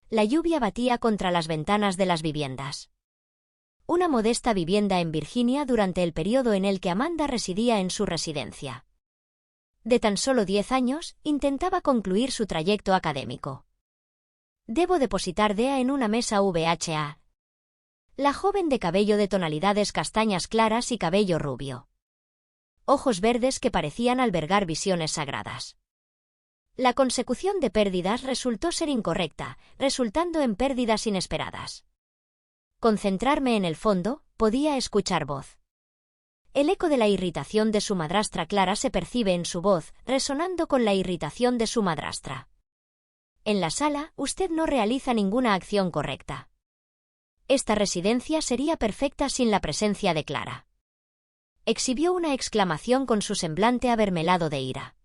la lluvia batía contra las ventanas de las viviendas. Una modesta vivienda en Virginia durante el periodo en el que Amanda residía en su residencia. De tan solo 10 años, intentaba concluir su trayecto académico. Debo depositar Dea en una mesa VHA. La joven de cabello de tonalidades castañas claras y cabello rubio. Ojos verdes que parecían albergar visiones sagradas. La consecución de pérdidas resultó ser incorrecta, resultando en pérdidas inesperadas. Concentrarme en el fondo, podía escuchar voz. El eco de la irritación de su madrastra Clara se percibe en su voz, resonando con la irritación de su madrastra. En la sala, usted no realiza ninguna acción correcta. Esta residencia sería perfecta sin la presencia de Clara. Exhibió una exclamación con su semblante avermelado de ira.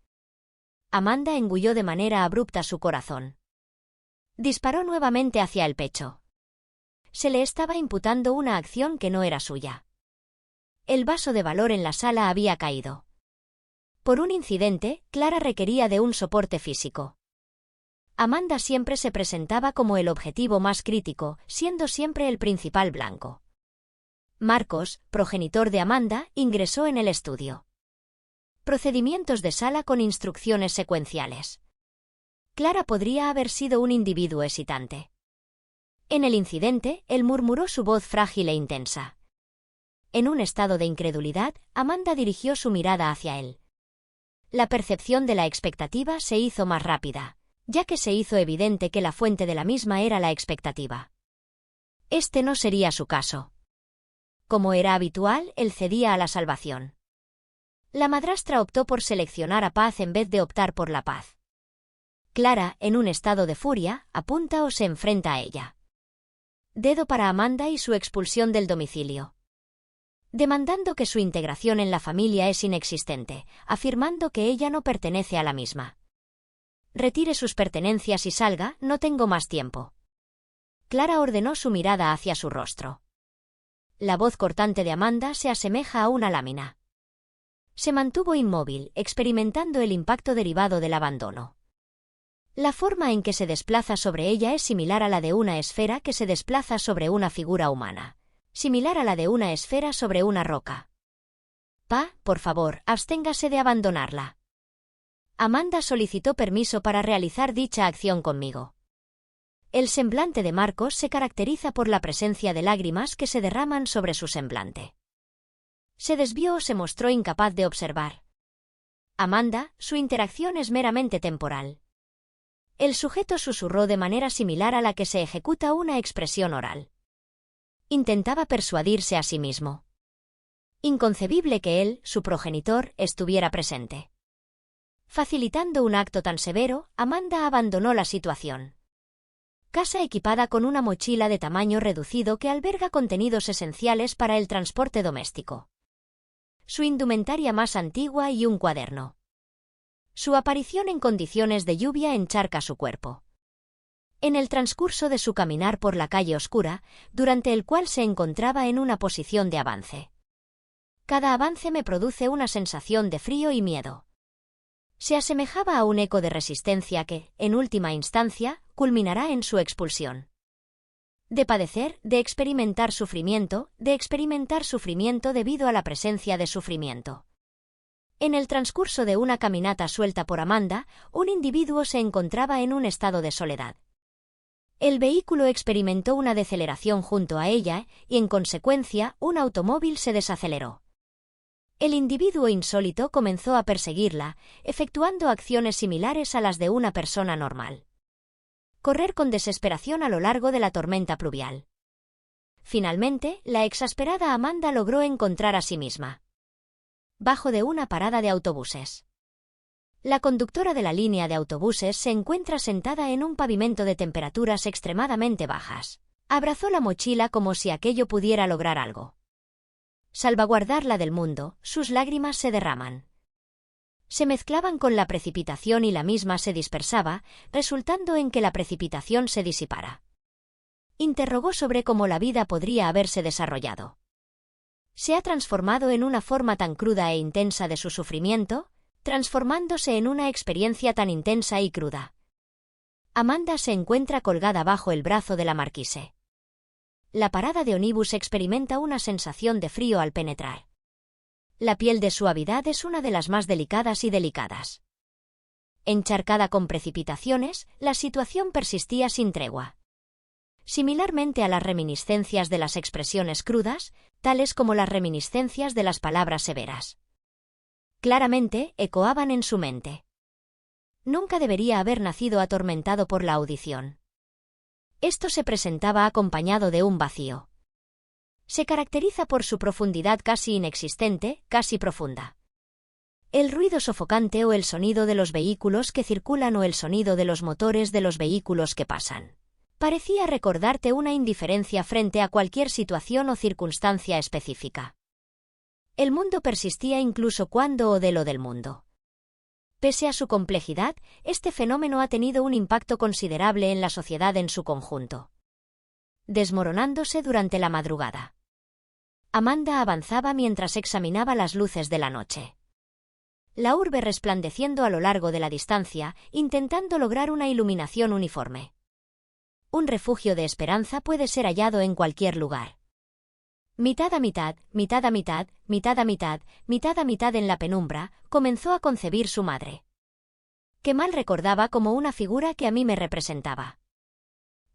Amanda engulló de manera abrupta su corazón. Disparó nuevamente hacia el pecho. Se le estaba imputando una acción que no era suya. El vaso de valor en la sala había caído. Por un incidente, Clara requería de un soporte físico. Amanda siempre se presentaba como el objetivo más crítico, siendo siempre el principal blanco. Marcos, progenitor de Amanda, ingresó en el estudio. Procedimientos de sala con instrucciones secuenciales. Clara podría haber sido un individuo excitante. En el incidente, él murmuró su voz frágil e intensa. En un estado de incredulidad, Amanda dirigió su mirada hacia él. La percepción de la expectativa se hizo más rápida, ya que se hizo evidente que la fuente de la misma era la expectativa. Este no sería su caso. Como era habitual, él cedía a la salvación. La madrastra optó por seleccionar a paz en vez de optar por la paz. Clara, en un estado de furia, apunta o se enfrenta a ella. Dedo para Amanda y su expulsión del domicilio. Demandando que su integración en la familia es inexistente, afirmando que ella no pertenece a la misma. Retire sus pertenencias y salga, no tengo más tiempo. Clara ordenó su mirada hacia su rostro. La voz cortante de Amanda se asemeja a una lámina. Se mantuvo inmóvil, experimentando el impacto derivado del abandono. La forma en que se desplaza sobre ella es similar a la de una esfera que se desplaza sobre una figura humana, similar a la de una esfera sobre una roca. Por favor, absténgase de abandonarla. Amanda solicitó permiso para realizar dicha acción conmigo. El semblante de Marcos se caracteriza por la presencia de lágrimas que se derraman sobre su semblante. Se desvió o se mostró incapaz de observar. Amanda, su interacción es meramente temporal. El sujeto susurró de manera similar a la que se ejecuta una expresión oral. Intentaba persuadirse a sí mismo. Inconcebible que él, su progenitor, estuviera presente. Facilitando un acto tan severo, Amanda abandonó la situación. Casa equipada con una mochila de tamaño reducido que alberga contenidos esenciales para el transporte doméstico. Su indumentaria más antigua y un cuaderno. Su aparición en condiciones de lluvia encharca su cuerpo. En el transcurso de su caminar por la calle oscura, durante el cual se encontraba en una posición de avance. Cada avance me produce una sensación de frío y miedo. Se asemejaba a un eco de resistencia que, en última instancia, culminará en su expulsión. De padecer, de experimentar sufrimiento debido a la presencia de sufrimiento. En el transcurso de una caminata suelta por Amanda, un individuo se encontraba en un estado de soledad. El vehículo experimentó una deceleración junto a ella y, en consecuencia, un automóvil se desaceleró. El individuo insólito comenzó a perseguirla, efectuando acciones similares a las de una persona normal. Correr con desesperación a lo largo de la tormenta pluvial. Finalmente, la exasperada Amanda logró encontrar a sí misma. Bajo de una parada de autobuses. La conductora de la línea de autobuses se encuentra sentada en un pavimento de temperaturas extremadamente bajas. Abrazó la mochila como si aquello pudiera lograr algo. Salvaguardarla del mundo, sus lágrimas se derraman. Se mezclaban con la precipitación y la misma se dispersaba, resultando en que la precipitación se disipara. Interrogó sobre cómo la vida podría haberse desarrollado. ¿Se ha transformado en una forma tan cruda e intensa de su sufrimiento, transformándose en una experiencia tan intensa y cruda? Amanda se encuentra colgada bajo el brazo de la marquise. La parada de ómnibus experimenta una sensación de frío al penetrar. La piel de suavidad es una de las más delicadas y delicadas. Encharcada con precipitaciones, la situación persistía sin tregua. Similarmente a las reminiscencias de las expresiones crudas, tales como las reminiscencias de las palabras severas. Claramente, ecoaban en su mente. Nunca debería haber nacido atormentado por la audición. Esto se presentaba acompañado de un vacío. Se caracteriza por su profundidad casi inexistente, casi profunda. El ruido sofocante o el sonido de los vehículos que circulan o el sonido de los motores de los vehículos que pasan. Parecía recordarte una indiferencia frente a cualquier situación o circunstancia específica. El mundo persistía incluso cuando o de lo del mundo. Pese a su complejidad, este fenómeno ha tenido un impacto considerable en la sociedad en su conjunto. Desmoronándose durante la madrugada. Amanda avanzaba mientras examinaba las luces de la noche. La urbe resplandeciendo a lo largo de la distancia, intentando lograr una iluminación uniforme. Un refugio de esperanza puede ser hallado en cualquier lugar. Mitad a mitad, mitad a mitad, mitad a mitad, mitad a mitad en la penumbra, comenzó a concebir su madre. Que mal recordaba como una figura que a mí me representaba.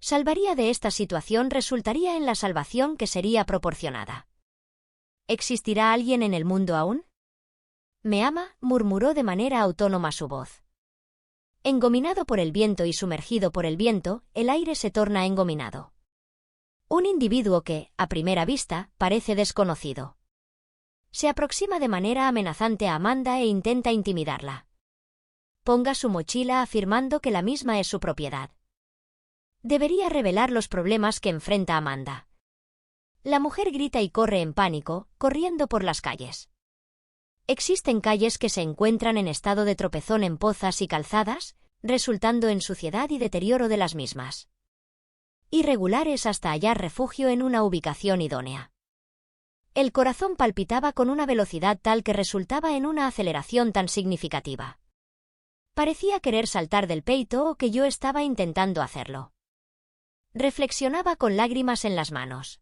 Salvaría de esta situación resultaría en la salvación que sería proporcionada. ¿Existirá alguien en el mundo aún? Me ama, murmuró de manera autónoma su voz. Engominado por el viento y sumergido por el viento, el aire se torna engominado. Un individuo que, a primera vista, parece desconocido. Se aproxima de manera amenazante a Amanda e intenta intimidarla. Ponga su mochila afirmando que la misma es su propiedad. Debería revelar los problemas que enfrenta Amanda. La mujer grita y corre en pánico, corriendo por las calles. Existen calles que se encuentran en estado de tropezón en pozas y calzadas, resultando en suciedad y deterioro de las mismas. Irregulares hasta hallar refugio en una ubicación idónea. El corazón palpitaba con una velocidad tal que resultaba en una aceleración tan significativa. Parecía querer saltar del peito o que yo estaba intentando hacerlo. Reflexionaba con lágrimas en las manos.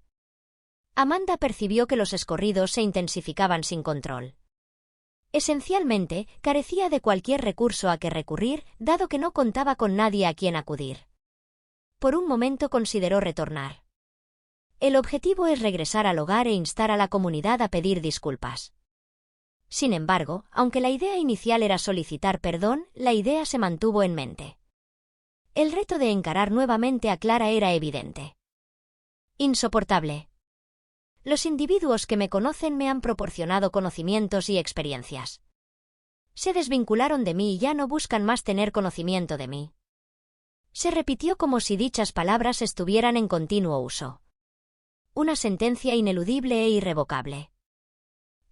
Amanda percibió que los escorridos se intensificaban sin control. Esencialmente, carecía de cualquier recurso a que recurrir, dado que no contaba con nadie a quien acudir. Por un momento consideró retornar. El objetivo es regresar al hogar e instar a la comunidad a pedir disculpas. Sin embargo, aunque la idea inicial era solicitar perdón, la idea se mantuvo en mente. El reto de encarar nuevamente a Clara era evidente. Insoportable. Los individuos que me conocen me han proporcionado conocimientos y experiencias. Se desvincularon de mí y ya no buscan más tener conocimiento de mí. Se repitió como si dichas palabras estuvieran en continuo uso. Una sentencia ineludible e irrevocable.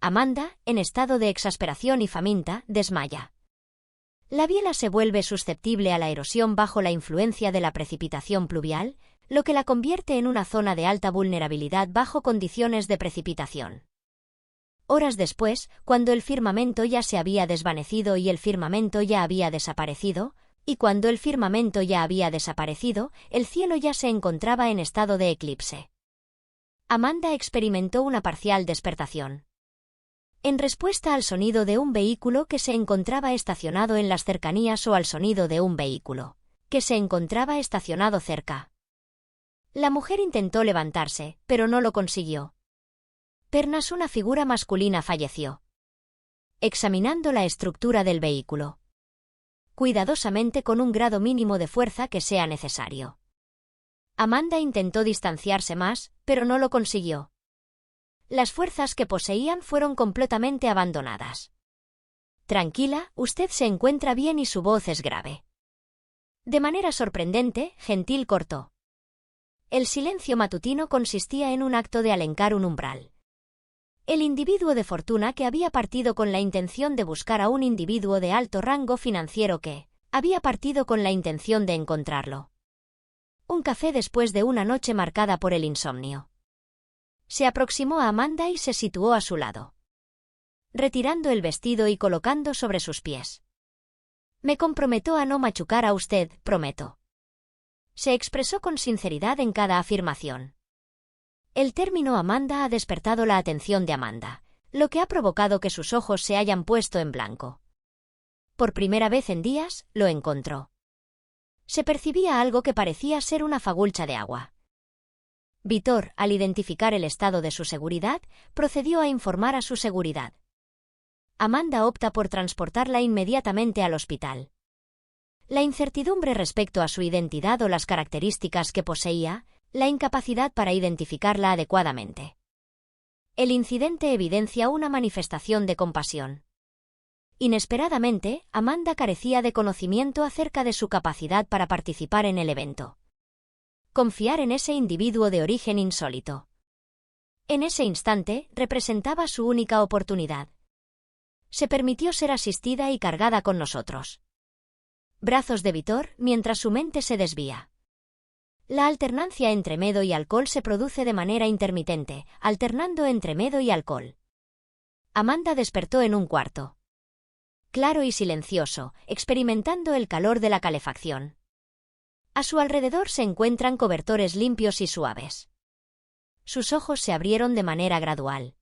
Amanda, en estado de exasperación y faminta, desmaya. La biela se vuelve susceptible a la erosión bajo la influencia de la precipitación pluvial, lo que la convierte en una zona de alta vulnerabilidad bajo condiciones de precipitación. Horas después, cuando el firmamento ya se había desvanecido y el firmamento ya había desaparecido, el cielo ya se encontraba en estado de eclipse. Amanda experimentó una parcial despertación. En respuesta al sonido de un vehículo que se encontraba estacionado en las cercanías o al sonido de un vehículo que se encontraba estacionado cerca. La mujer intentó levantarse, pero no lo consiguió. Pernas una figura masculina falleció. Examinando la estructura del vehículo. Cuidadosamente con un grado mínimo de fuerza que sea necesario. Amanda intentó distanciarse más, pero no lo consiguió. Las fuerzas que poseían fueron completamente abandonadas. Tranquila, usted se encuentra bien y su voz es grave. De manera sorprendente, Gentil cortó. El silencio matutino consistía en un acto de alencar un umbral. El individuo de fortuna que había partido con la intención de buscar a un individuo de alto rango financiero que había partido con la intención de encontrarlo. Un café después de una noche marcada por el insomnio. Se aproximó a Amanda y se situó a su lado. Retirando el vestido y colocando sobre sus pies. Me comprometo a no machucar a usted, prometo. Se expresó con sinceridad en cada afirmación. El término Amanda ha despertado la atención de Amanda, lo que ha provocado que sus ojos se hayan puesto en blanco. Por primera vez en días, lo encontró. Se percibía algo que parecía ser una fagulcha de agua. Vítor, al identificar el estado de su seguridad, procedió a informar a su seguridad. Amanda opta por transportarla inmediatamente al hospital. La incertidumbre respecto a su identidad o las características que poseía, la incapacidad para identificarla adecuadamente. El incidente evidencia una manifestación de compasión. Inesperadamente, Amanda carecía de conocimiento acerca de su capacidad para participar en el evento. Confiar en ese individuo de origen insólito. En ese instante, representaba su única oportunidad. Se permitió ser asistida y cargada con nosotros. Brazos de Vítor, mientras su mente se desvía. La alternancia entre medo y alcohol se produce de manera intermitente, alternando entre medo y alcohol. Amanda despertó en un cuarto. Claro y silencioso, experimentando el calor de la calefacción. A su alrededor se encuentran cobertores limpios y suaves. Sus ojos se abrieron de manera gradual.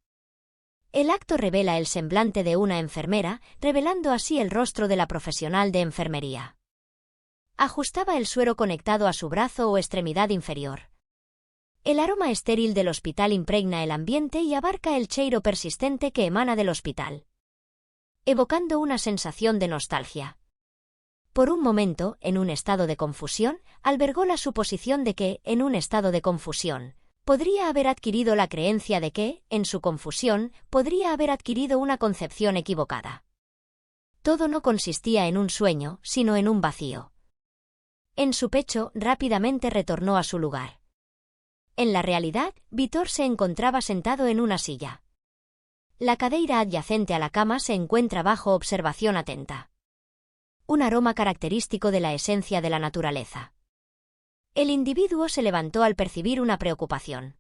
El acto revela el semblante de una enfermera, revelando así el rostro de la profesional de enfermería. Ajustaba el suero conectado a su brazo o extremidad inferior. El aroma estéril del hospital impregna el ambiente y abarca el cheiro persistente que emana del hospital, evocando una sensación de nostalgia. Por un momento, en un estado de confusión, albergó la suposición de que, en un estado de confusión, podría haber adquirido la creencia de que, en su confusión, podría haber adquirido una concepción equivocada. Todo no consistía en un sueño, sino en un vacío. En su pecho, rápidamente retornó a su lugar. En la realidad, Vítor se encontraba sentado en una silla. La cadeira adyacente a la cama se encuentra bajo observación atenta. Un aroma característico de la esencia de la naturaleza. El individuo se levantó al percibir una preocupación.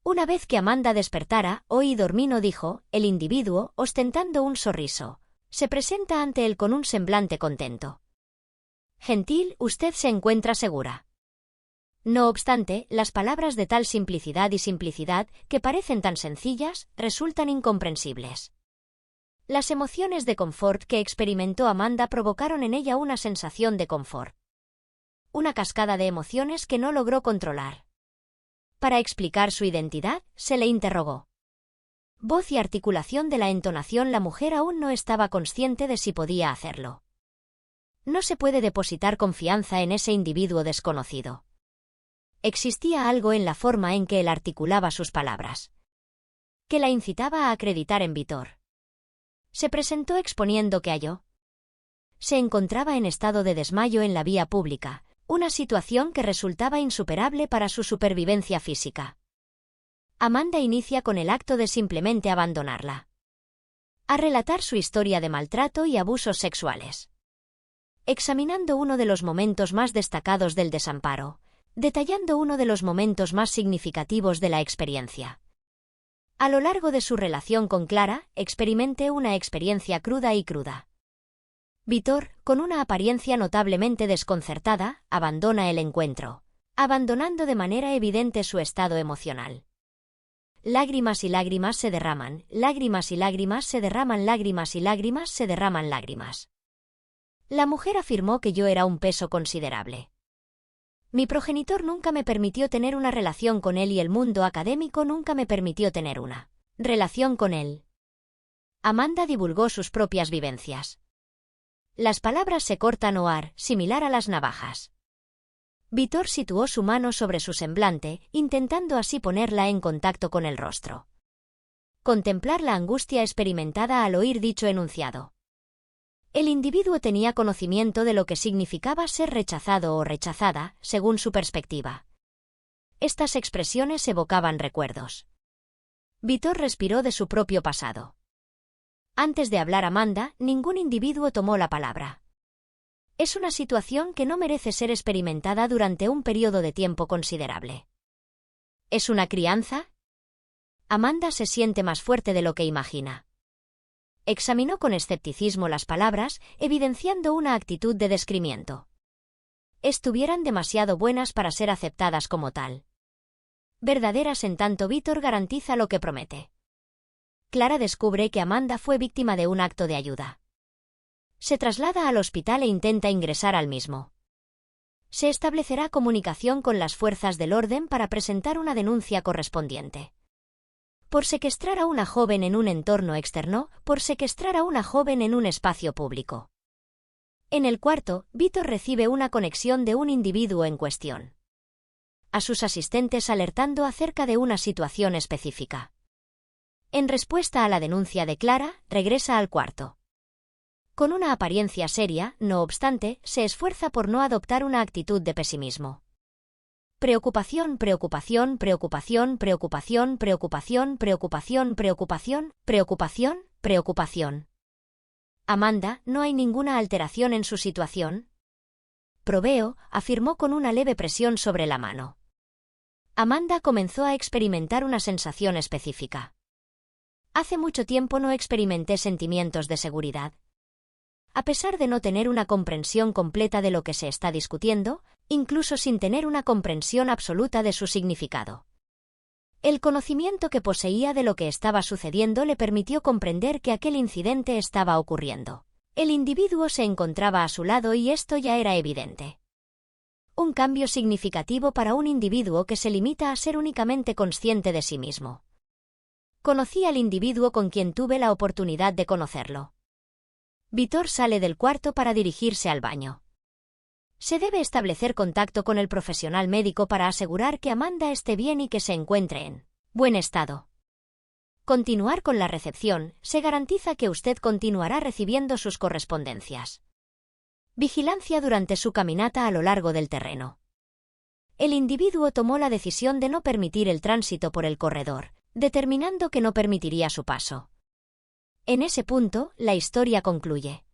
Una vez que Amanda despertara, «Hoy dormino», dijo, el individuo, ostentando un sorriso. Se presenta ante él con un semblante contento. «Gentil, usted se encuentra segura». No obstante, las palabras de tal simplicidad y simplicidad, que parecen tan sencillas, resultan incomprensibles. Las emociones de confort que experimentó Amanda provocaron en ella una sensación de confort. Una cascada de emociones que no logró controlar. Para explicar su identidad, se le interrogó. Voz y articulación de la entonación. La mujer aún no estaba consciente de si podía hacerlo. No se puede depositar confianza en ese individuo desconocido. Existía algo en la forma en que él articulaba sus palabras, que la incitaba a acreditar en Vítor. Se presentó exponiendo que halló. Se encontraba en estado de desmayo en la vía pública, una situación que resultaba insuperable para su supervivencia física. Amanda inicia con el acto de simplemente abandonarla. A relatar su historia de maltrato y abusos sexuales. Examinando uno de los momentos más destacados del desamparo, detallando uno de los momentos más significativos de la experiencia. A lo largo de su relación con Clara, experimenté una experiencia cruda. Vítor, con una apariencia notablemente desconcertada, abandona el encuentro, abandonando de manera evidente su estado emocional. Lágrimas y lágrimas se derraman, lágrimas y lágrimas se derraman, lágrimas y lágrimas se derraman, lágrimas. La mujer afirmó que yo era un peso considerable. Mi progenitor nunca me permitió tener una relación con él y el mundo académico nunca me permitió tener una relación con él. Amanda divulgó sus propias vivencias. Las palabras se cortan similar a las navajas. Vítor situó su mano sobre su semblante, intentando así ponerla en contacto con el rostro. Contemplar la angustia experimentada al oír dicho enunciado. El individuo tenía conocimiento de lo que significaba ser rechazado o rechazada, según su perspectiva. Estas expresiones evocaban recuerdos. Vítor respiró de su propio pasado. Antes de hablar Amanda, ningún individuo tomó la palabra. Es una situación que no merece ser experimentada durante un periodo de tiempo considerable. ¿Es una crianza? Amanda se siente más fuerte de lo que imagina. Examinó con escepticismo las palabras, evidenciando una actitud de descrimiento. estuvieran demasiado buenas para ser aceptadas como tal. Verdaderas en tanto Víctor garantiza lo que promete. Clara descubre que Amanda fue víctima de un acto de ayuda. Se traslada al hospital e intenta ingresar al mismo. Se establecerá comunicación con las fuerzas del orden para presentar una denuncia correspondiente. Por secuestrar a una joven en un entorno externo, por secuestrar a una joven en un espacio público. En el cuarto, Víctor recibe una conexión de un individuo en cuestión. A sus asistentes alertando acerca de una situación específica. En respuesta a la denuncia de Clara, regresa al cuarto. Con una apariencia seria, no obstante, se esfuerza por no adoptar una actitud de pesimismo. Preocupación, preocupación, preocupación, preocupación, preocupación, preocupación, preocupación, preocupación, preocupación. Amanda, ¿no hay ninguna alteración en su situación? Proveo, afirmó con una leve presión sobre la mano. Amanda comenzó a experimentar una sensación específica. Hace mucho tiempo no experimenté sentimientos de seguridad. A pesar de no tener una comprensión completa de lo que se está discutiendo, incluso sin tener una comprensión absoluta de su significado. El conocimiento que poseía de lo que estaba sucediendo le permitió comprender que aquel incidente estaba ocurriendo. El individuo se encontraba a su lado y esto ya era evidente. Un cambio significativo para un individuo que se limita a ser únicamente consciente de sí mismo. Conocí al individuo con quien tuve la oportunidad de conocerlo. Víctor sale del cuarto para dirigirse al baño. Se debe establecer contacto con el profesional médico para asegurar que Amanda esté bien y que se encuentre en buen estado. Continuar con la recepción, se garantiza que usted continuará recibiendo sus correspondencias. Vigilancia durante su caminata a lo largo del terreno. El individuo tomó la decisión de no permitir el tránsito por el corredor, determinando que no permitiría su paso. En ese punto, la historia concluye.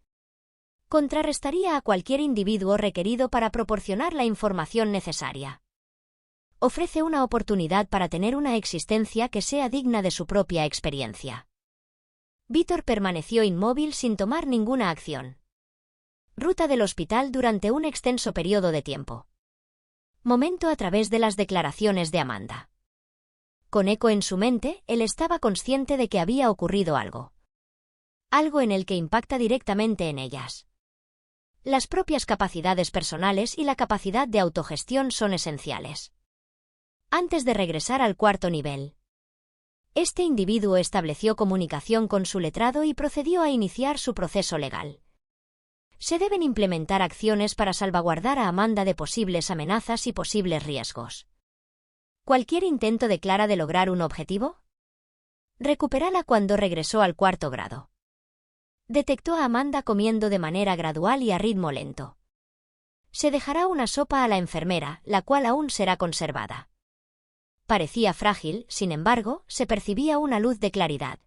Contrarrestaría a cualquier individuo requerido para proporcionar la información necesaria. Ofrece una oportunidad para tener una existencia que sea digna de su propia experiencia. Víctor permaneció inmóvil sin tomar ninguna acción. Ruta del hospital durante un extenso periodo de tiempo. Momento a través de las declaraciones de Amanda. Con eco en su mente, él estaba consciente de que había ocurrido algo. Algo en el que impacta directamente en ellas. Las propias capacidades personales y la capacidad de autogestión son esenciales. Antes de regresar al cuarto nivel, este individuo estableció comunicación con su letrado y procedió a iniciar su proceso legal. Se deben implementar acciones para salvaguardar a Amanda de posibles amenazas y posibles riesgos. ¿Cualquier intento de Clara de lograr un objetivo? Recuperala cuando regresó al cuarto grado. Detectó a Amanda comiendo de manera gradual y a ritmo lento. Se dejará una sopa a la enfermera, la cual aún será conservada. Parecía frágil, sin embargo, se percibía una luz de claridad.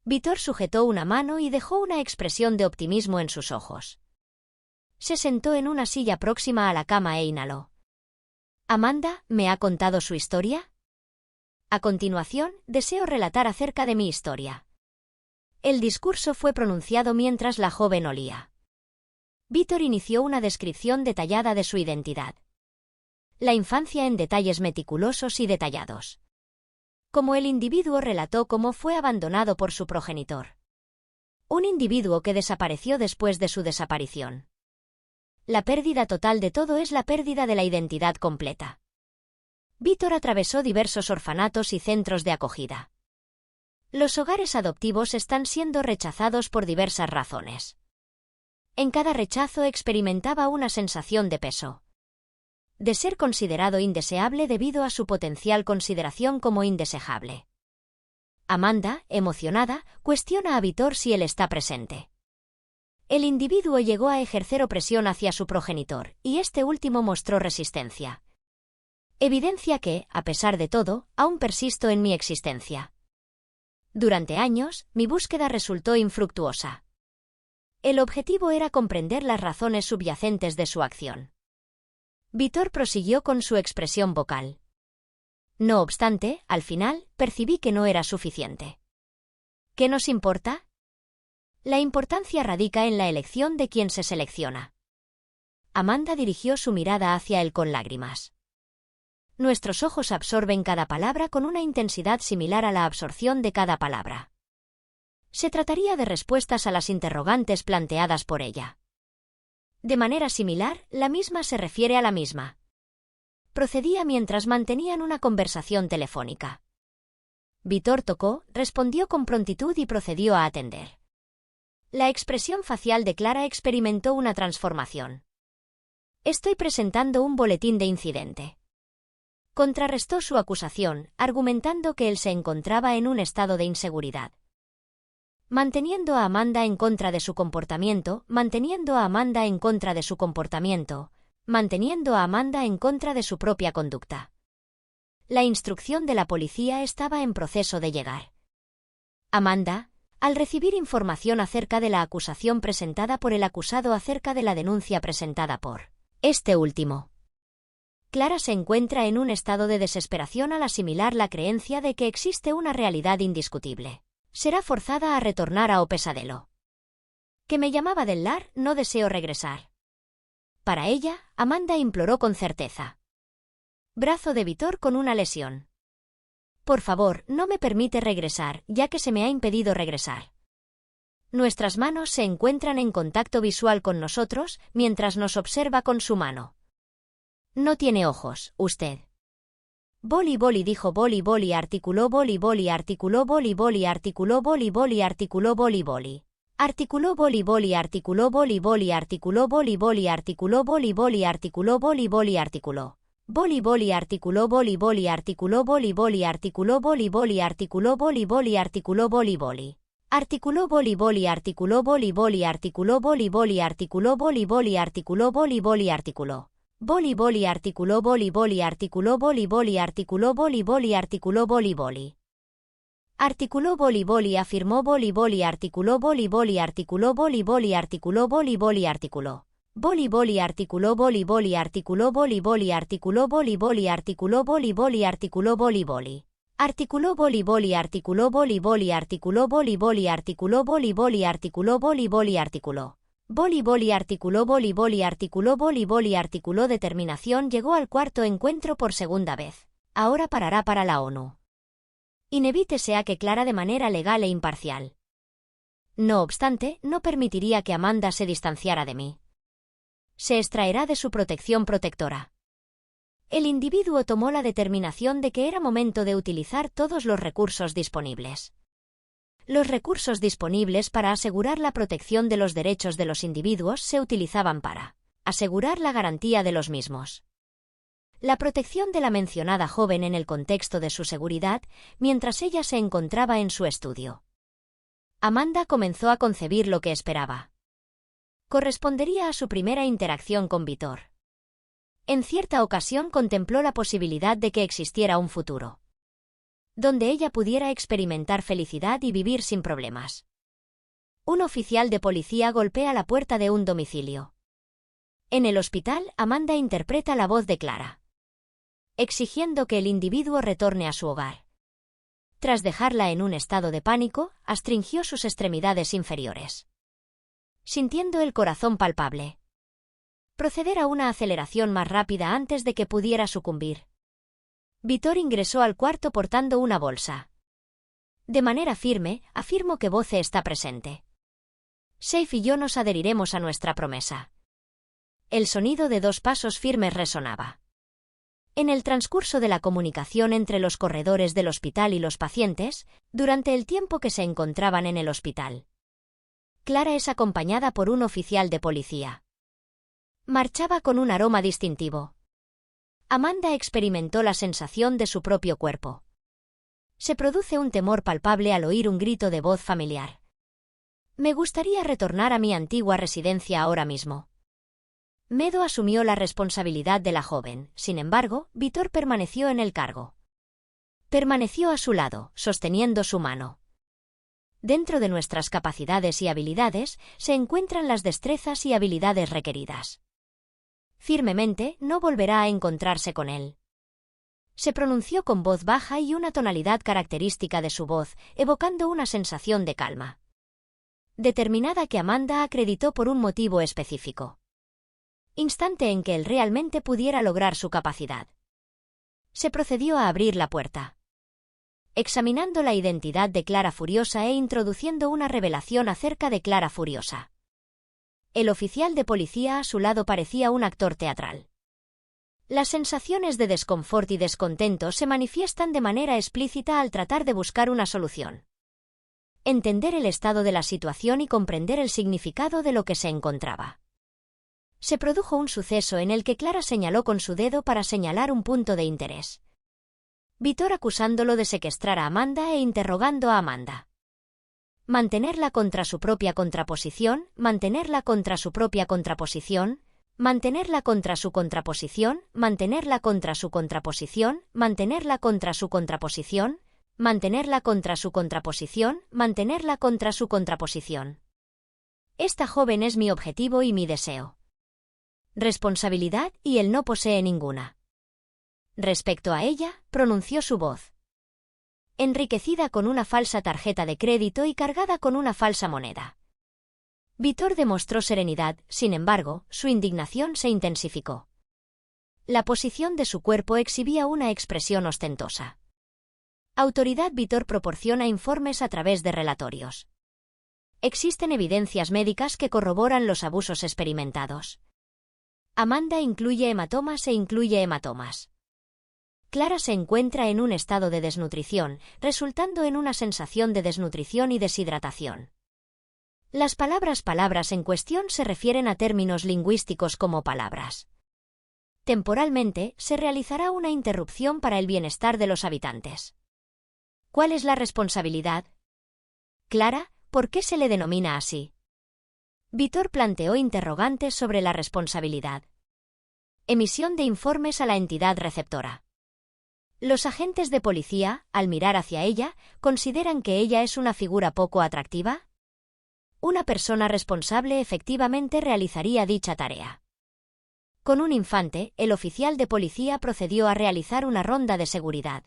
Víctor sujetó una mano y dejó una expresión de optimismo en sus ojos. Se sentó en una silla próxima a la cama e inhaló. ¿Amanda me ha contado su historia? A continuación, deseo relatar acerca de mi historia. El discurso fue pronunciado mientras la joven olía. Víctor inició una descripción detallada de su identidad. La infancia en detalles meticulosos y detallados. Como el individuo relató cómo fue abandonado por su progenitor. Un individuo que desapareció después de su desaparición. La pérdida total de todo es la pérdida de la identidad completa. Víctor atravesó diversos orfanatos y centros de acogida. Los hogares adoptivos están siendo rechazados por diversas razones. En cada rechazo experimentaba una sensación de peso. De ser considerado indeseable debido a su potencial consideración como indesejable. Amanda, emocionada, cuestiona a Víctor si él está presente. El individuo llegó a ejercer opresión hacia su progenitor, y este último mostró resistencia. Evidencia que, a pesar de todo, aún persisto en mi existencia. Durante años, mi búsqueda resultó infructuosa. El objetivo era comprender las razones subyacentes de su acción. Víctor prosiguió con su expresión vocal. No obstante, al final, percibí que no era suficiente. ¿Qué nos importa? La importancia radica en la elección de quien se selecciona. Amanda dirigió su mirada hacia él con lágrimas. Nuestros ojos absorben cada palabra con una intensidad similar a la absorción de cada palabra. Se trataría de respuestas a las interrogantes planteadas por ella. De manera similar, la misma se refiere a la misma. Procedía mientras mantenían una conversación telefónica. Vítor tocó, respondió con prontitud y procedió a atender. La expresión facial de Clara experimentó una transformación. Estoy presentando un boletín de incidente. Contrarrestó su acusación, argumentando que él se encontraba en un estado de inseguridad. Manteniendo a Amanda en contra de su comportamiento, manteniendo a Amanda en contra de su comportamiento, manteniendo a Amanda en contra de su propia conducta. La instrucción de la policía estaba en proceso de llegar. Amanda, al recibir información acerca de la acusación presentada por el acusado acerca de la denuncia presentada por este último. Clara se encuentra en un estado de desesperación al asimilar la creencia de que existe una realidad indiscutible. Será forzada a retornar a O Pesadelo. Que me llamaba del lar, no deseo regresar. Para ella, Amanda imploró con certeza. Brazo de Vítor con una lesión. Por favor, no me permite regresar, ya que se me ha impedido regresar. Nuestras manos se encuentran en contacto visual con nosotros, mientras nos observa con su mano. No tiene ojos, usted. Boli boli dijo boli boli articuló boli boli articuló boli boli articuló boli boli articuló boli boli. Articuló boli boli articuló boli boli articuló boli boli articuló boli boli articuló boli boli articuló. Boli boli articuló boli boli articuló boli boli articuló boli boli articuló boli boli articuló boli boli. Articuló boli boli articuló boli boli articuló boli boli articuló boli boli articuló boli boli articuló. Boli boli articuló boli boli articuló boli boli articuló boli boli articuló boli boli. Articuló boli boli afirmó boli boli articuló boli boli articuló boli boli articuló boli boli articuló. Boli boli articuló boli boli articuló boli boli articuló boli boli articuló boli boli articuló boli boli. Articuló boli boli articuló boli boli articuló boli boli articuló boli boli articuló boli boli articuló. Boli boli articuló boli boli articuló boli boli articuló determinación llegó al cuarto encuentro por segunda vez. Ahora parará para la ONU. Inevítese a que Clara de manera legal e imparcial. No obstante, no permitiría que Amanda se distanciara de mí. Se extraerá de su protección protectora. El individuo tomó la determinación de que era momento de utilizar todos los recursos disponibles. Los recursos disponibles para asegurar la protección de los derechos de los individuos se utilizaban para asegurar la garantía de los mismos. La protección de la mencionada joven en el contexto de su seguridad, mientras ella se encontraba en su estudio. Amanda comenzó a concebir lo que esperaba. Correspondería a su primera interacción con Vítor. En cierta ocasión contempló la posibilidad de que existiera un futuro donde ella pudiera experimentar felicidad y vivir sin problemas. Un oficial de policía golpea la puerta de un domicilio. En el hospital, Amanda interpreta la voz de Clara, exigiendo que el individuo retorne a su hogar. Tras dejarla en un estado de pánico, astringió sus extremidades inferiores, sintiendo el corazón palpable. Proceder a una aceleración más rápida antes de que pudiera sucumbir. Vítor ingresó al cuarto portando una bolsa. De manera firme, afirmo que Voce está presente. Safe y yo nos adheriremos a nuestra promesa. El sonido de 2 pasos firmes resonaba. En el transcurso de la comunicación entre los corredores del hospital y los pacientes, durante el tiempo que se encontraban en el hospital. Clara es acompañada por un oficial de policía. Marchaba con un aroma distintivo. Amanda experimentó la sensación de su propio cuerpo. Se produce un temor palpable al oír un grito de voz familiar. Me gustaría retornar a mi antigua residencia ahora mismo. Medo asumió la responsabilidad de la joven, sin embargo, Vítor permaneció en el cargo. Permaneció a su lado, sosteniendo su mano. Dentro de nuestras capacidades y habilidades, se encuentran las destrezas y habilidades requeridas. Firmemente, no volverá a encontrarse con él. Se pronunció con voz baja y una tonalidad característica de su voz, evocando una sensación de calma. Determinada que Amanda acreditó por un motivo específico. instante en que él realmente pudiera lograr su capacidad. Se procedió a abrir la puerta. Examinando la identidad de Clara Furiosa e introduciendo una revelación acerca de Clara Furiosa. El oficial de policía a su lado parecía un actor teatral. Las sensaciones de desconfort y descontento se manifiestan de manera explícita al tratar de buscar una solución. Entender el estado de la situación y comprender el significado de lo que se encontraba. Se produjo un suceso en el que Clara señaló con su dedo para señalar un punto de interés. Víctor acusándolo de secuestrar a Amanda e interrogando a Amanda. Mantenerla contra su propia contraposición, mantenerla contra su propia contraposición, mantenerla contra su contraposición, mantenerla contra su contraposición, mantenerla contra su contraposición, mantenerla contra su contraposición, mantenerla contra su contraposición. Esta joven es mi objetivo y mi deseo. Responsabilidad y él no posee ninguna. Respecto a ella, pronunció su voz. Enriquecida con una falsa tarjeta de crédito y cargada con una falsa moneda. Víctor demostró serenidad, sin embargo, su indignación se intensificó. La posición de su cuerpo exhibía una expresión ostentosa. Autoridad. Víctor proporciona informes a través de relatorios. Existen evidencias médicas que corroboran los abusos experimentados. Amanda incluye hematomas e incluye hematomas. Clara se encuentra en un estado de desnutrición, resultando en una sensación de desnutrición y deshidratación. Las palabras en cuestión se refieren a términos lingüísticos como palabras. Temporalmente, se realizará una interrupción para el bienestar de los habitantes. ¿Cuál es la responsabilidad? Clara, ¿por qué se le denomina así? Víctor planteó interrogantes sobre la responsabilidad. Emisión de informes a la entidad receptora. Los agentes de policía, al mirar hacia ella, consideran que ella es una figura poco atractiva. Una persona responsable efectivamente realizaría dicha tarea. Con un infante, el oficial de policía procedió a realizar una ronda de seguridad.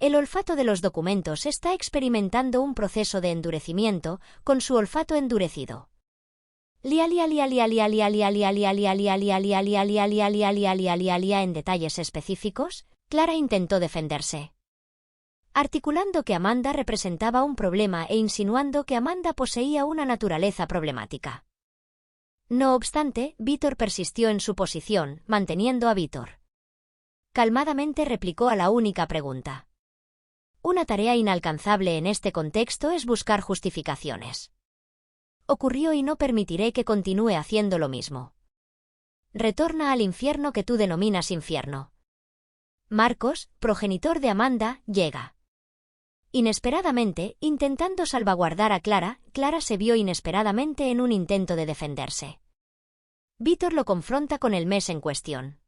El olfato de los documentos está experimentando un proceso de endurecimiento, con su olfato endurecido. En detalles específicos, Clara intentó defenderse. Articulando que Amanda representaba un problema e insinuando que Amanda poseía una naturaleza problemática. No obstante, Víctor persistió en su posición, manteniendo a Víctor. Calmadamente replicó a la única pregunta. Una tarea inalcanzable en este contexto es buscar justificaciones. Ocurrió y no permitiré que continúe haciendo lo mismo. Retorna al infierno que tú denominas infierno. Marcos, progenitor de Amanda, llega. Inesperadamente, intentando salvaguardar a Clara, Clara se vio inesperadamente en un intento de defenderse. Víctor lo confronta con el mes en cuestión.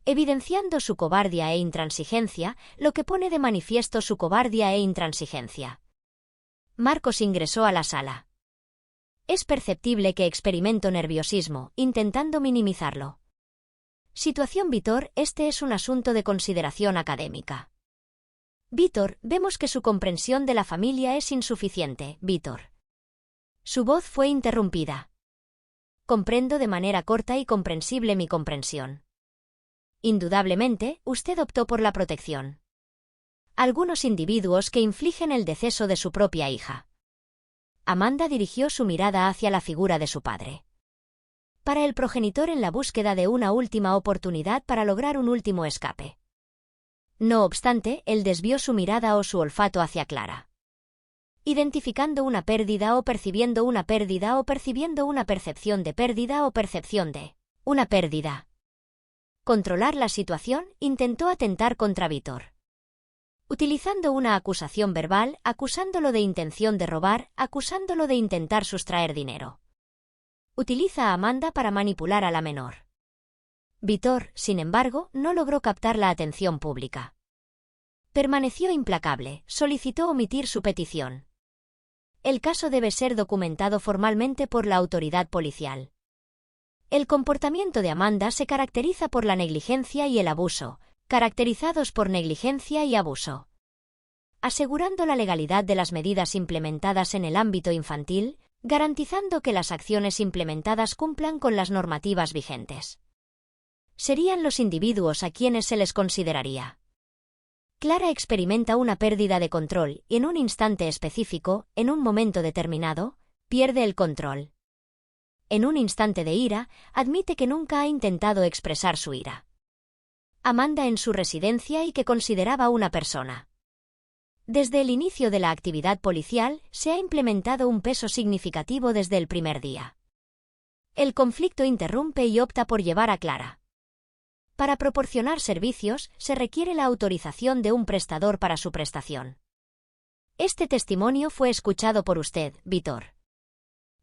Evidenciando su cobardía e intransigencia, lo que pone de manifiesto su cobardía e intransigencia. Marcos ingresó a la sala. Es perceptible que experimento nerviosismo, intentando minimizarlo. Situación. Víctor, este es un asunto de consideración académica. Víctor, vemos que su comprensión de la familia es insuficiente, Víctor. Su voz fue interrumpida. Comprendo de manera corta y comprensible mi comprensión. Indudablemente, usted optó por la protección. Algunos individuos que infligen el deceso de su propia hija. Amanda dirigió su mirada hacia la figura de su padre. Para el progenitor en la búsqueda de una última oportunidad para lograr un último escape. No obstante, él desvió su mirada o su olfato hacia Clara. Identificando una pérdida o percibiendo una pérdida o percibiendo una percepción de pérdida o percepción de una pérdida. Controlar la situación, intentó atentar contra Víctor. Utilizando una acusación verbal, acusándolo de intención de robar, acusándolo de intentar sustraer dinero. Utiliza a Amanda para manipular a la menor. Víctor, sin embargo, no logró captar la atención pública. Permaneció implacable, solicitó omitir su petición. El caso debe ser documentado formalmente por la autoridad policial. El comportamiento de Amanda se caracteriza por la negligencia y el abuso, caracterizados por negligencia y abuso. Asegurando la legalidad de las medidas implementadas en el ámbito infantil, garantizando que las acciones implementadas cumplan con las normativas vigentes. Serían los individuos a quienes se les consideraría. Clara experimenta una pérdida de control y en un instante específico, en un momento determinado, pierde el control. En un instante de ira, admite que nunca ha intentado expresar su ira. Amanda en su residencia y que consideraba una persona. Desde el inicio de la actividad policial, se ha implementado un peso significativo desde el primer día. El conflicto interrumpe y opta por llevar a Clara. Para proporcionar servicios, se requiere la autorización de un prestador para su prestación. ¿Este testimonio fue escuchado por usted, Vítor?,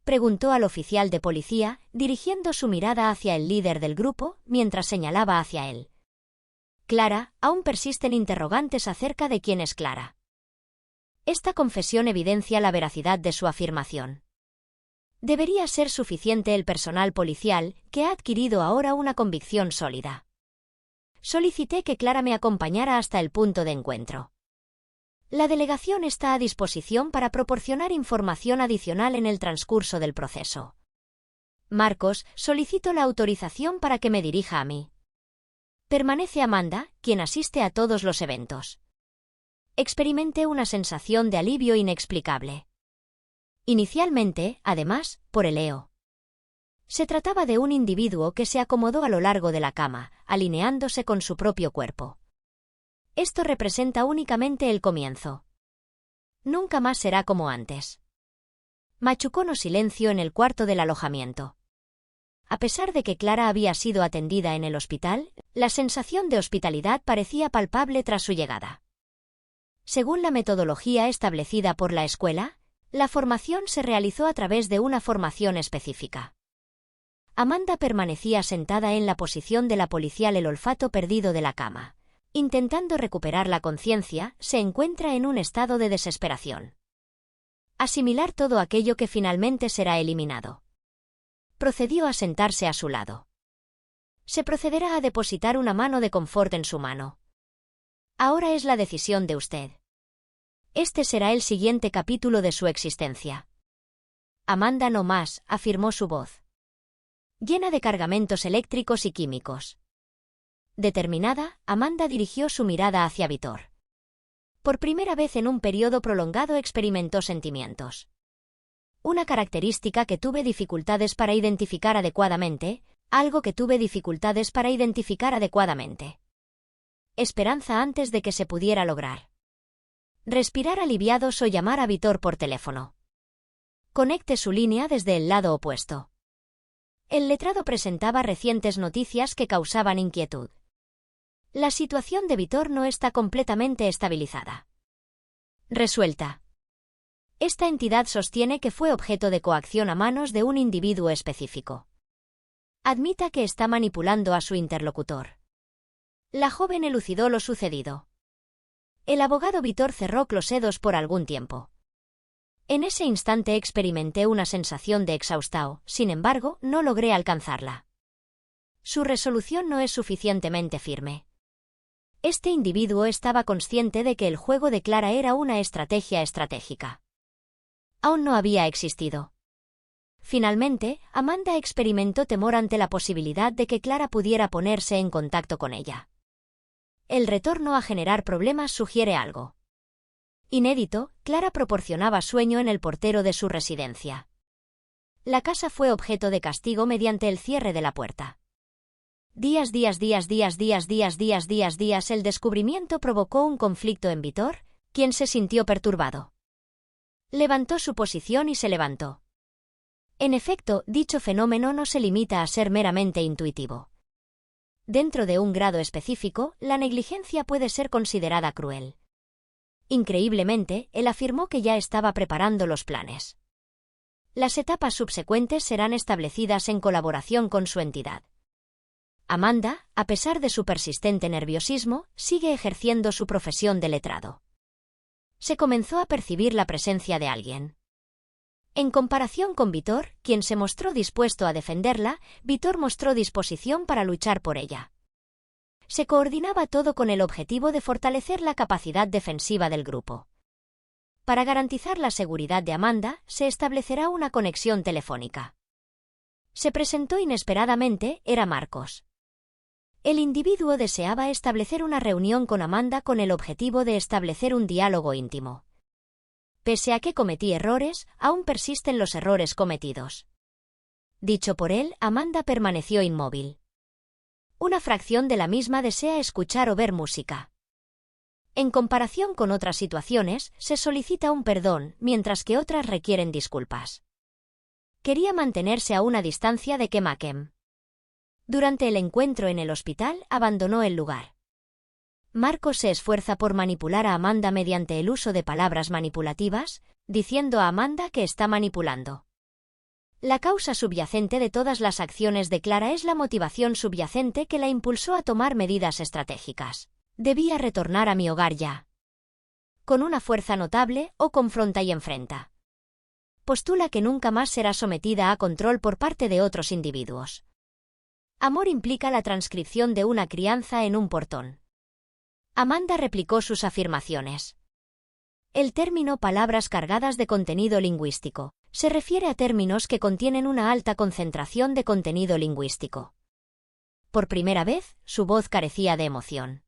preguntó al oficial de policía, dirigiendo su mirada hacia el líder del grupo, mientras señalaba hacia él. Clara, aún persisten interrogantes acerca de quién es Clara. Esta confesión evidencia la veracidad de su afirmación. Debería ser suficiente el personal policial, que ha adquirido ahora una convicción sólida. Solicité que Clara me acompañara hasta el punto de encuentro. La delegación está a disposición para proporcionar información adicional en el transcurso del proceso. Marcos, solicito la autorización para que me dirija a mí. Permanece Amanda, quien asiste a todos los eventos. Experimenté una sensación de alivio inexplicable. Inicialmente, además, por el EO. Se trataba de un individuo que se acomodó a lo largo de la cama, alineándose con su propio cuerpo. Esto representa únicamente el comienzo. Nunca más será como antes. Machucono silencio en el cuarto del alojamiento. A pesar de que Clara había sido atendida en el hospital, la sensación de hospitalidad parecía palpable tras su llegada. Según la metodología establecida por la escuela, la formación se realizó a través de una formación específica. Amanda permanecía sentada en la posición de la policial, el olfato perdido de la cama. Intentando recuperar la conciencia, se encuentra en un estado de desesperación. Asimilar todo aquello que finalmente será eliminado. Procedió a sentarse a su lado. Se procederá a depositar una mano de confort en su mano. Ahora es la decisión de usted. Este será el siguiente capítulo de su existencia. Amanda no más, afirmó su voz. Llena de cargamentos eléctricos y químicos. Determinada, Amanda dirigió su mirada hacia Vítor. Por primera vez en un periodo prolongado experimentó sentimientos. Una característica que tuve dificultades para identificar adecuadamente, algo que tuve dificultades para identificar adecuadamente. Esperanza antes de que se pudiera lograr. Respirar aliviados o llamar a Vítor por teléfono. Conecte su línea desde el lado opuesto. El letrado presentaba recientes noticias que causaban inquietud. La situación de Vítor no está completamente estabilizada. Resuelta. Esta entidad sostiene que fue objeto de coacción a manos de un individuo específico. Admita que está manipulando a su interlocutor. La joven elucidó lo sucedido. El abogado Vítor cerró los dedos por algún tiempo. En ese instante experimenté una sensación de exhaustao, sin embargo, no logré alcanzarla. Su resolución no es suficientemente firme. Este individuo estaba consciente de que el juego de Clara era una estrategia estratégica. Aún no había existido. Finalmente, Amanda experimentó temor ante la posibilidad de que Clara pudiera ponerse en contacto con ella. El retorno a generar problemas sugiere algo. Inédito, Clara proporcionaba sueño en el portero de su residencia. La casa fue objeto de castigo mediante el cierre de la puerta. Días, el descubrimiento provocó un conflicto en Vítor, quien se sintió perturbado. Levantó su posición y se levantó. En efecto, dicho fenómeno no se limita a ser meramente intuitivo. Dentro de un grado específico, la negligencia puede ser considerada cruel. Increíblemente, él afirmó que ya estaba preparando los planes. Las etapas subsecuentes serán establecidas en colaboración con su entidad. Amanda, a pesar de su persistente nerviosismo, sigue ejerciendo su profesión de letrado. Se comenzó a percibir la presencia de alguien. En comparación con Vítor, quien se mostró dispuesto a defenderla, Vítor mostró disposición para luchar por ella. Se coordinaba todo con el objetivo de fortalecer la capacidad defensiva del grupo. Para garantizar la seguridad de Amanda, se establecerá una conexión telefónica. Se presentó inesperadamente, era Marcos. El individuo deseaba establecer una reunión con Amanda con el objetivo de establecer un diálogo íntimo. Pese a que cometí errores, aún persisten los errores cometidos. Dicho por él, Amanda permaneció inmóvil. Una fracción de la misma desea escuchar o ver música. En comparación con otras situaciones, se solicita un perdón, mientras que otras requieren disculpas. Quería mantenerse a una distancia de Kemakem. Durante el encuentro en el hospital, abandonó el lugar. Marcos se esfuerza por manipular a Amanda mediante el uso de palabras manipulativas, diciendo a Amanda que está manipulando. La causa subyacente de todas las acciones de Clara es la motivación subyacente que la impulsó a tomar medidas estratégicas. Debía retornar a mi hogar ya. Con una fuerza notable, o confronta y enfrenta. Postula que nunca más será sometida a control por parte de otros individuos. Amor implica la transcripción de una crianza en un portón. Amanda replicó sus afirmaciones. El término palabras cargadas de contenido lingüístico se refiere a términos que contienen una alta concentración de contenido lingüístico. Por primera vez, su voz carecía de emoción.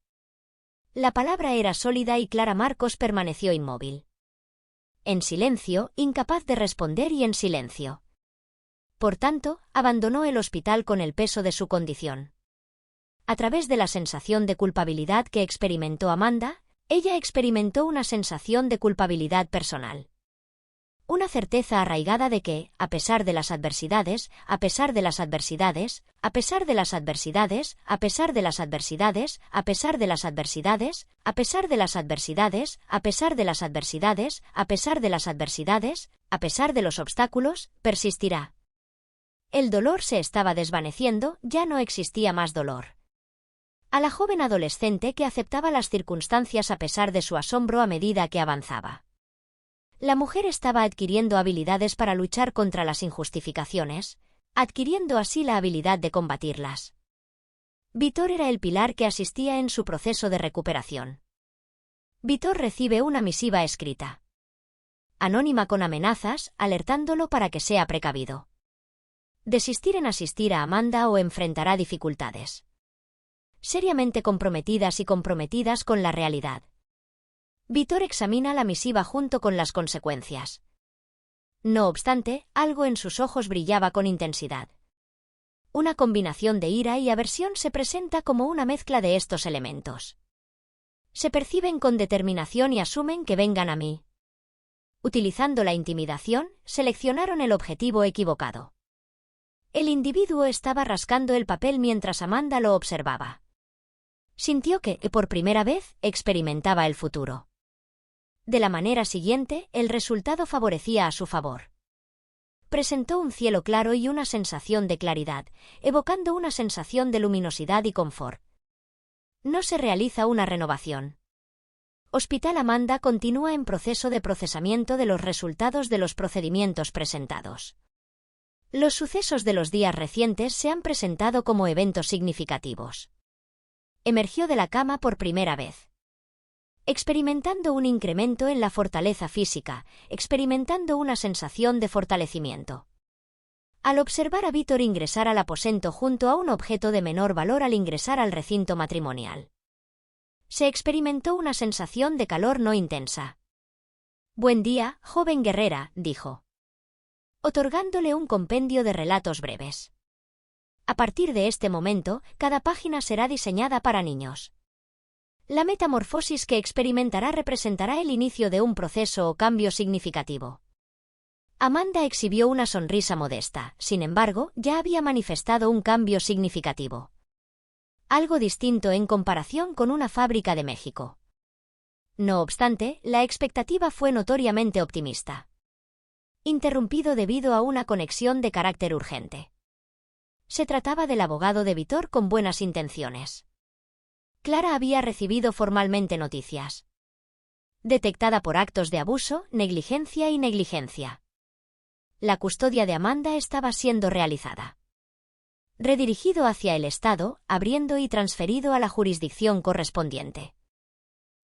La palabra era sólida y Clara. Marcos permaneció inmóvil. En silencio, incapaz de responder y en silencio. Por tanto, abandonó el hospital con el peso de su condición. A través de la sensación de culpabilidad que experimentó Amanda, ella experimentó una sensación de culpabilidad personal. Una certeza arraigada de que, a pesar de las adversidades, a pesar de las adversidades, a pesar de las adversidades, a pesar de las adversidades, a pesar de las adversidades, a pesar de las adversidades, a pesar de las adversidades, a pesar de las adversidades, a pesar de los obstáculos, persistirá. El dolor se estaba desvaneciendo, ya no existía más dolor. A la joven adolescente que aceptaba las circunstancias a pesar de su asombro a medida que avanzaba. La mujer estaba adquiriendo habilidades para luchar contra las injustificaciones, adquiriendo así la habilidad de combatirlas. Víctor era el pilar que asistía en su proceso de recuperación. Víctor recibe una misiva escrita. Anónima con amenazas, alertándolo para que sea precavido. Desistir en asistir a Amanda o enfrentará dificultades. Seriamente comprometidas y comprometidas con la realidad. Víctor examina la misiva junto con las consecuencias. No obstante, algo en sus ojos brillaba con intensidad. Una combinación de ira y aversión se presenta como una mezcla de estos elementos. Se perciben con determinación y asumen que vengan a mí. Utilizando la intimidación, seleccionaron el objetivo equivocado. El individuo estaba rascando el papel mientras Amanda lo observaba. Sintió que, por primera vez, experimentaba el futuro. De la manera siguiente, el resultado favorecía a su favor. Presentó un cielo claro y una sensación de claridad, evocando una sensación de luminosidad y confort. No se realiza una renovación. Hospital Amanda continúa en proceso de procesamiento de los resultados de los procedimientos presentados. Los sucesos de los días recientes se han presentado como eventos significativos. Emergió de la cama por primera vez. Experimentando un incremento en la fortaleza física, experimentando una sensación de fortalecimiento. Al observar a Víctor ingresar al aposento junto a un objeto de menor valor al ingresar al recinto matrimonial. Se experimentó una sensación de calor no intensa. «Buen día, joven guerrera», dijo. Otorgándole un compendio de relatos breves. A partir de este momento, cada página será diseñada para niños. La metamorfosis que experimentará representará el inicio de un proceso o cambio significativo. Amanda exhibió una sonrisa modesta, sin embargo, ya había manifestado un cambio significativo. Algo distinto en comparación con una fábrica de México. No obstante, la expectativa fue notoriamente optimista. Interrumpido debido a una conexión de carácter urgente. Se trataba del abogado de Víctor con buenas intenciones. Clara había recibido formalmente noticias. Detectada por actos de abuso, negligencia y negligencia. La custodia de Amanda estaba siendo realizada. Redirigido hacia el Estado, abriendo y transferido a la jurisdicción correspondiente.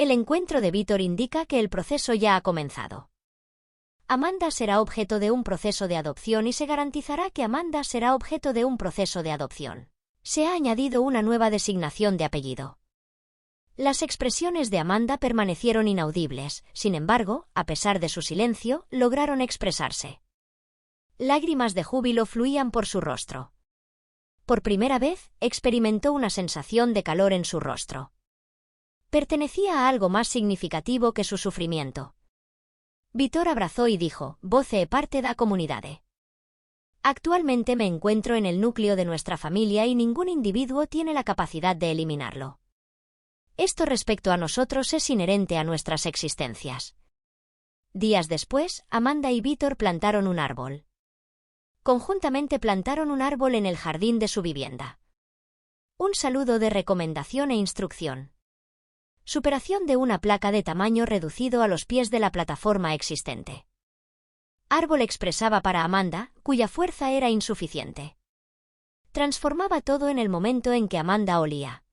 El encuentro de Vítor indica que el proceso ya ha comenzado. Amanda será objeto de un proceso de adopción y se garantizará que Amanda será objeto de un proceso de adopción. Se ha añadido una nueva designación de apellido. Las expresiones de Amanda permanecieron inaudibles, sin embargo, a pesar de su silencio, lograron expresarse. Lágrimas de júbilo fluían por su rostro. Por primera vez, experimentó una sensación de calor en su rostro. Pertenecía a algo más significativo que su sufrimiento. Vítor abrazó y dijo: «Voce parte da comunidade. Actualmente me encuentro en el núcleo de nuestra familia y ningún individuo tiene la capacidad de eliminarlo. Esto respecto a nosotros es inherente a nuestras existencias». Días después, Amanda y Vítor plantaron un árbol. Conjuntamente plantaron un árbol en el jardín de su vivienda. Un saludo de recomendación e instrucción. Superación de una placa de tamaño reducido a los pies de la plataforma existente. Árbol expresaba para Amanda, cuya fuerza era insuficiente. Transformaba todo en el momento en que Amanda olía.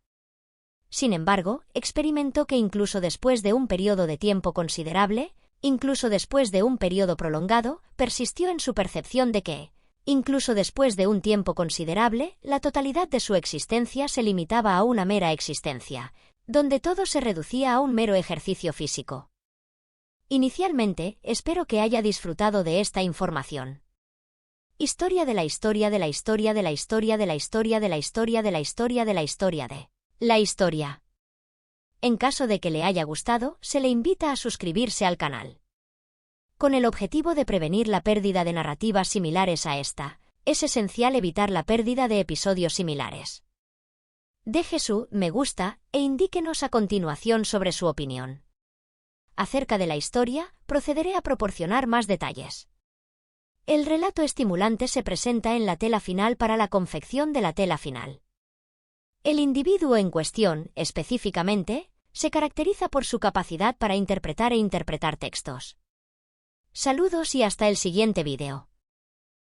Sin embargo, experimentó que incluso después de un periodo de tiempo considerable, incluso después de un periodo prolongado, persistió en su percepción de que, incluso después de un tiempo considerable, la totalidad de su existencia se limitaba a una mera existencia, donde todo se reducía a un mero ejercicio físico. Inicialmente, espero que haya disfrutado de esta información. Historia de la historia de la historia de la historia de la historia de la historia de la historia de la historia de la historia. En caso de que le haya gustado, se le invita a suscribirse al canal. Con el objetivo de prevenir la pérdida de narrativas similares a esta, es esencial evitar la pérdida de episodios similares. Deje su me gusta e indíquenos a continuación sobre su opinión. Acerca de la historia, procederé a proporcionar más detalles. El relato estimulante se presenta en la tela final para la confección de la tela final. El individuo en cuestión, específicamente, se caracteriza por su capacidad para interpretar e interpretar textos. Saludos y hasta el siguiente vídeo.